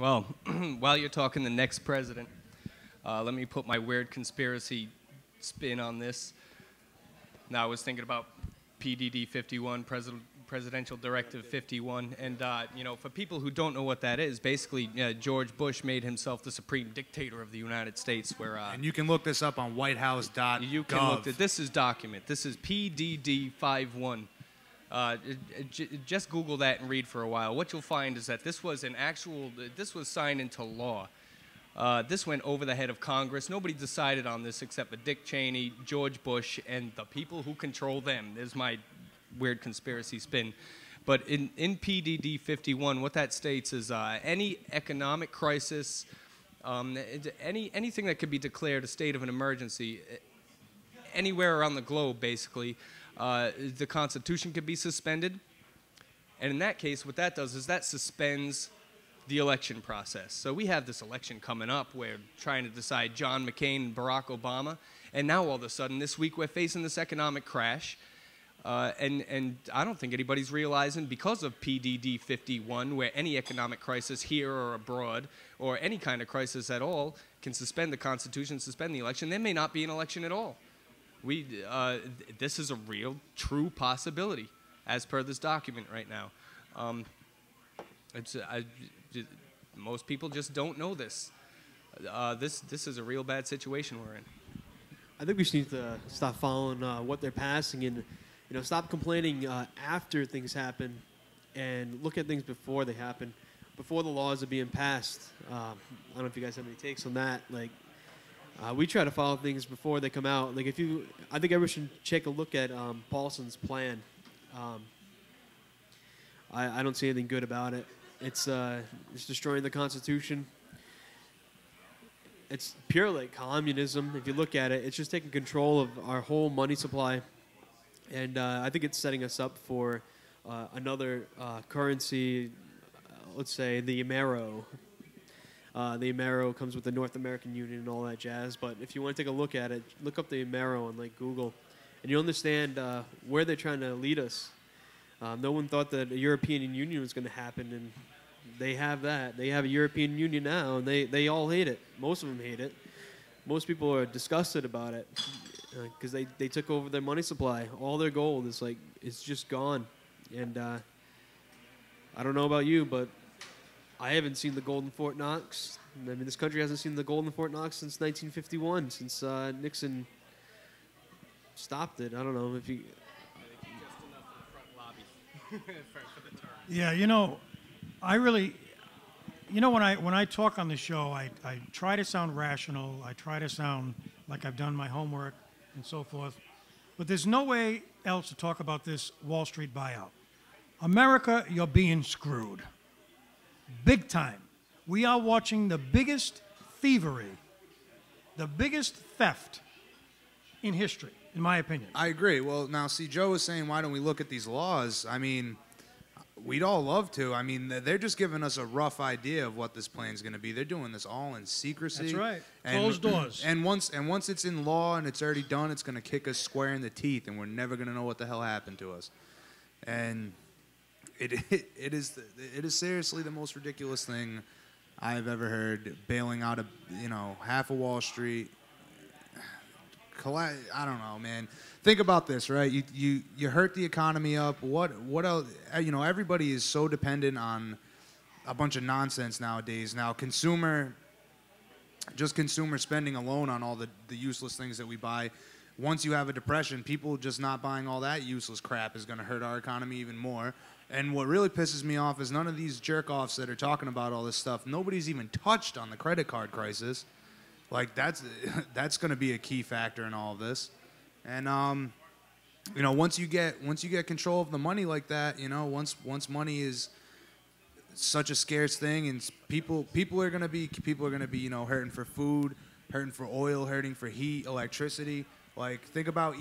Well, while you're talking the next president, let me put my weird conspiracy spin on this. Now, I was thinking about PDD 51, Presidential Directive 51, and you know, for people who don't know what that is, basically George Bush made himself the supreme dictator of the United States. Where and you can look this up on WhiteHouse.gov. You can look at this is document. This is PDD 51. Just Google that and read for a while. What you'll find is that this was this was signed into law. This went over the head of Congress. Nobody decided on this except for Dick Cheney, George Bush, and the people who control them. There's my weird conspiracy spin. But in PDD 51, what that states is any economic crisis, anything that could be declared a state of an emergency, anywhere around the globe, basically, the Constitution could be suspended. And in that case, what that does is that suspends the election process. So we have this election coming up. We're trying to decide John McCain and Barack Obama. And now all of a sudden, this week, we're facing this economic crash. And I don't think anybody's realizing, because of PDD 51, where any economic crisis here or abroad, or any kind of crisis at all, can suspend the Constitution, suspend the election, there may not be an election at all. This is a real, true possibility, as per this document right now. Most people just don't know this. This is a real bad situation we're in. I think we just need to stop following what they're passing and, you know, stop complaining after things happen and look at things before they happen, before the laws are being passed. I don't know if you guys have any takes on that. Like, we try to follow things before they come out. Like, I think everyone should take a look at Paulson's plan. I don't see anything good about it. It's destroying the Constitution. It's pure like communism. If you look at it, it's just taking control of our whole money supply, and I think it's setting us up for another currency. Let's say the Amero. The Amero comes with the North American Union and all that jazz. But if you want to take a look at it, look up the Amero on like Google, and you'll understand where they're trying to lead us. No one thought that a European Union was going to happen, and they have that. They have a European Union now, and they all hate it. Most of them hate it. Most people are disgusted about it because they took over their money supply. All their gold is like it's just gone. And I don't know about you, but I haven't seen the gold in Fort Knox. I mean, this country hasn't seen the gold in Fort Knox since 1951, since Nixon stopped it. I don't know if you. Yeah, you know, I really, you know, when I talk on the show, I try to sound rational. I try to sound like I've done my homework and so forth. But there's no way else to talk about this Wall Street buyout. America, you're being screwed. Big time. We are watching the biggest thievery, the biggest theft in history, in my opinion. I agree. Well, now, see, Joe was saying, why don't we look at these laws? I mean, we'd all love to. I mean, they're just giving us a rough idea of what this plan's going to be. They're doing this all in secrecy. That's right. Closed doors. And once it's in law and it's already done, it's going to kick us square in the teeth, and we're never going to know what the hell happened to us. And it is seriously the most ridiculous thing I've ever heard. Bailing out half of Wall Street. I don't know, man. Think about this, right? You hurt the economy up. What else? You know, everybody is so dependent on a bunch of nonsense nowadays. Now, consumer spending alone on all the useless things that we buy. Once you have a depression, people just not buying all that useless crap is going to hurt our economy even more. And what really pisses me off is none of these jerk-offs that are talking about all this stuff, nobody's even touched on the credit card crisis. Like, that's going to be a key factor in all of this. And, you know, once you get control of the money like that, you know, once money is such a scarce thing, and people are going to be, you know, hurting for food, hurting for oil, hurting for heat, electricity. Like, think about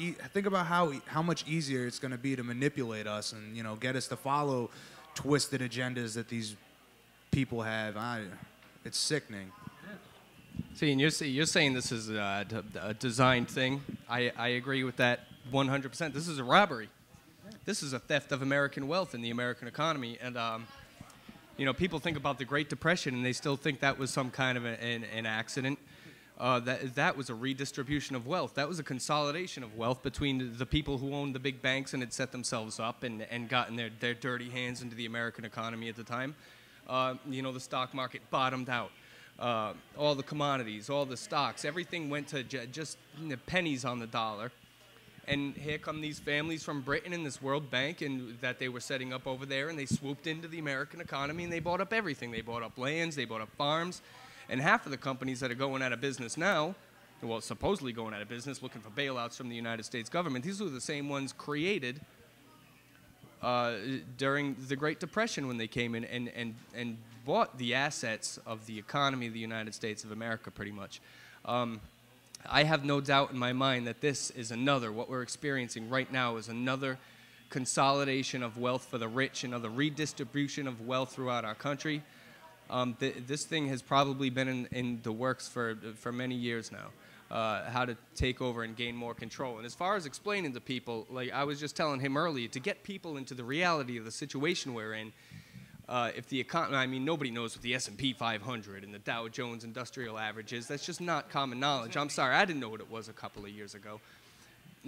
how much easier it's going to be to manipulate us and, you know, get us to follow twisted agendas that these people have. It's sickening. See, and you're saying this is a designed thing. I agree with that 100%. This is a robbery. This is a theft of American wealth in the American economy. And You know, people think about the Great Depression and they still think that was some kind of an accident. That was a redistribution of wealth. That was a consolidation of wealth between the people who owned the big banks and had set themselves up and gotten their dirty hands into the American economy at the time. You know, the stock market bottomed out. All the commodities, all the stocks, everything went to just pennies on the dollar. And here come these families from Britain and this World Bank and that they were setting up over there, and they swooped into the American economy and they bought up everything. They bought up lands, they bought up farms. And half of the companies that are going out of business now, well, supposedly going out of business, looking for bailouts from the United States government, these were the same ones created during the Great Depression when they came in and bought the assets of the economy of the United States of America, pretty much. I have no doubt in my mind that this is another, what we're experiencing right now is another consolidation of wealth for the rich, another redistribution of wealth throughout our country. This thing has probably been in the works for many years now, how to take over and gain more control. And as far as explaining to people, like I was just telling him earlier, to get people into the reality of the situation we're in, if the economy, I mean, nobody knows what the S&P 500 and the Dow Jones Industrial Average is. That's just not common knowledge. I'm sorry, I didn't know what it was a couple of years ago.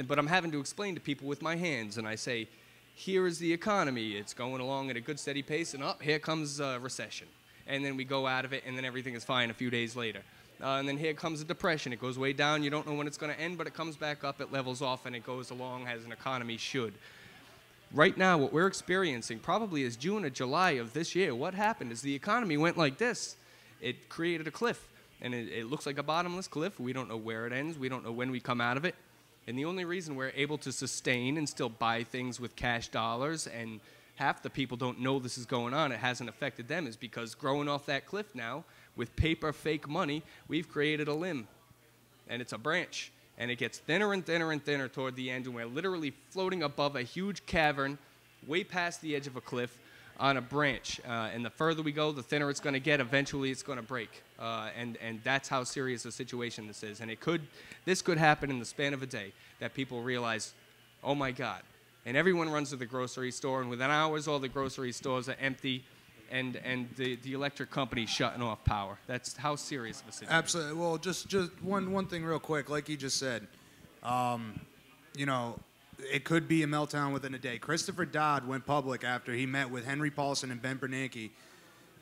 But I'm having to explain to people with my hands, and I say, here is the economy. It's going along at a good, steady pace, and here comes a recession. And then we go out of it, and then everything is fine a few days later. And then here comes a depression. It goes way down. You don't know when it's going to end, but it comes back up, it levels off, and it goes along as an economy should. Right now, what we're experiencing probably is June or July of this year. What happened is the economy went like this. It created a cliff, and it looks like a bottomless cliff. We don't know where it ends. We don't know when we come out of it. And the only reason we're able to sustain and still buy things with cash dollars, and half the people don't know this is going on, it hasn't affected them, is because growing off that cliff now, with paper fake money, we've created a limb. And it's a branch. And it gets thinner and thinner and thinner toward the end, and we're literally floating above a huge cavern, way past the edge of a cliff, on a branch. And the further we go, the thinner it's going to get. Eventually, it's going to break. And that's how serious a situation this is. And this could happen in the span of a day, that people realize, oh my God. And everyone runs to the grocery store, and within hours, all the grocery stores are empty, and the electric company's shutting off power. That's how serious of a situation. Absolutely. Well, just one thing real quick, like you just said, you know, it could be a meltdown within a day. Christopher Dodd went public after he met with Henry Paulson and Ben Bernanke,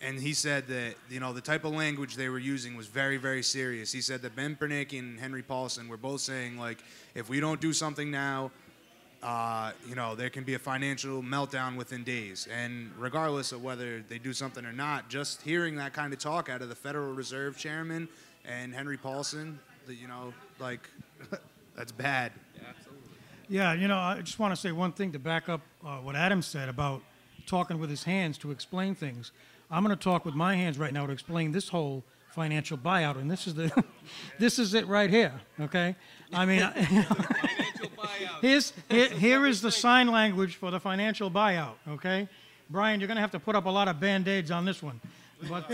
and he said that, you know, the type of language they were using was very, very serious. He said that Ben Bernanke and Henry Paulson were both saying, like, if we don't do something now, you know, there can be a financial meltdown within days. And regardless of whether they do something or not, just hearing that kind of talk out of the Federal Reserve Chairman and Henry Paulson, you know, like, that's bad. Yeah, absolutely. Yeah, you know, I just want to say one thing to back up what Adam said about talking with his hands to explain things. I'm going to talk with my hands right now to explain this whole financial buyout, and this is the, this is it right here. Okay, I mean, Financial buyout. here is the sign language for the financial buyout. Okay, Brian, you're going to have to put up a lot of band-aids on this one, but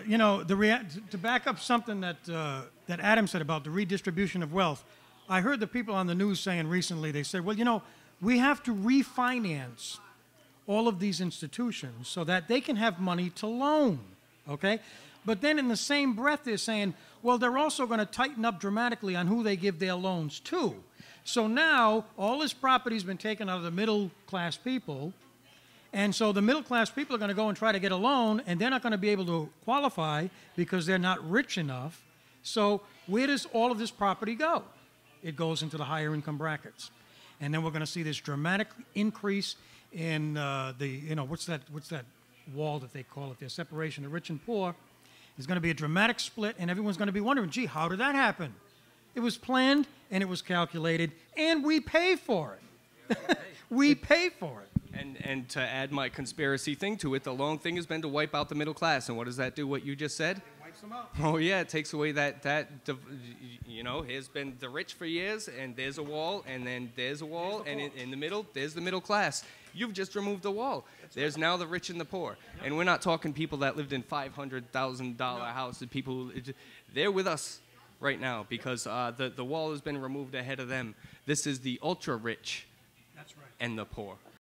you know, to back up something that that Adam said about the redistribution of wealth. I heard the people on the news saying recently, they said, well, you know, we have to refinance all of these institutions so that they can have money to loan, okay? But then in the same breath, they're saying, well, they're also going to tighten up dramatically on who they give their loans to. So now all this property's been taken out of the middle-class people, and so the middle-class people are going to go and try to get a loan, and they're not going to be able to qualify because they're not rich enough. So where does all of this property go? It goes into the higher income brackets. And then we're going to see this dramatic increase in you know, what's that wall that they call it, their separation of rich and poor. There's going to be a dramatic split, and everyone's going to be wondering, gee, how did that happen? It was planned, and it was calculated, and we pay for it. We pay for it. And to add my conspiracy thing to it, the long thing has been to wipe out the middle class. And what does that do, what you just said? Oh, yeah, it takes away you know, here's been the rich for years, and there's a wall, and then there's a wall, and in the middle, there's the middle class. You've just removed the wall. There's now the rich and the poor. And we're not talking people that lived in $500,000 houses, people who, they're with us right now because the wall has been removed ahead of them. This is the ultra-rich and the poor.